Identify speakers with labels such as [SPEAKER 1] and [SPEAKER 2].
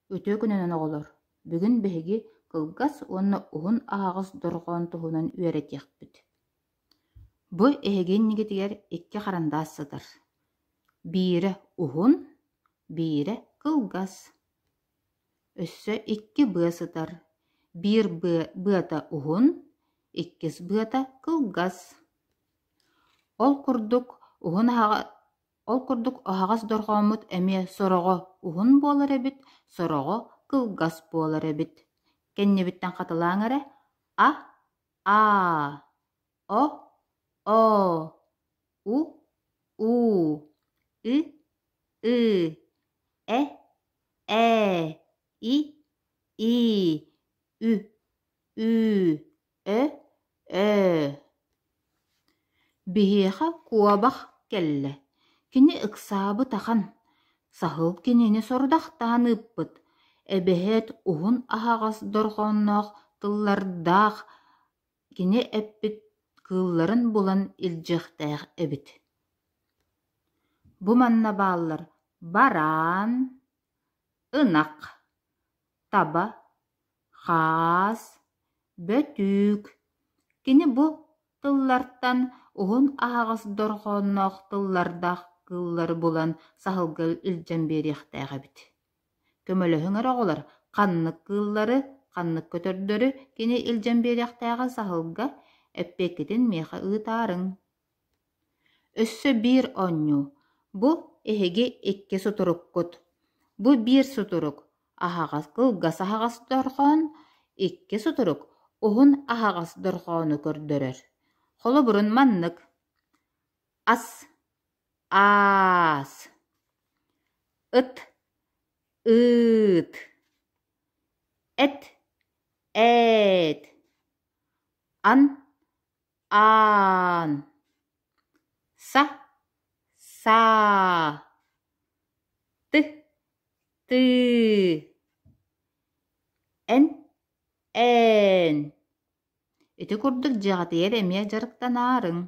[SPEAKER 1] Өтө күнөнөн оголор. Бүгүн беһиги кылгас уонна уһун аһаҕас дорҕоон туһунан үөретиэхпит. Бу эһигийн нигитигэр икки харандаас сытар. Биирэ уһун, биирэ кылгас. Өссө икки быа сытар. Биир быата уһун, иккис быата кылгас. Ол курдук оһаҕас дорҕооммут эмиэ сороҕо уһун буолар эбит, сороҕо кылгас буолар эбит. Кэннибиттэн хатылааҥ эрэ: а, о, у, ы, э, и, ү, ö. Биһиэхэ куобах кэллэ. Кини ыксаабы тахан. Саһыл кинини сордахтаан ыппыт. Эбэһэт уһун аһаҕас дорҕоонноох тыллардаах кини эппит кыылларын булан илдьиэхтээх эбит. Бу манна бааллар: бараан, ынак, таба, хаас, бөтүүк. Кини бу тыллартан уһун аһаҕас дорҕоонноох тыллардаах кыыллары булан саһылга илдьэн биэриэхтээх эбит. Көмөлөһүҥөр оҕолор, ханнык кыыллары, ханнык көтөрдөрү кини илдьэн биэриэхтээҕэ саһылга эппиэккитин миэхэ ыытаарыҥ. Өссө биир оонньуу. Бу эһиги икки сутуруккут. Бу биир сутурук кылгас аһаҕас дорҕоон, икки сутурук уһун аһаҕас дорҕоону көрдөрөр. Холобурун маннык: ас, аас, ыт, ыыт, эт, ээт, ан, аан, са, саа, ты, тыы, эн, ээн. Ити курдук дьиэҕэтигэр эмиэ дьарыктанаарыҥ.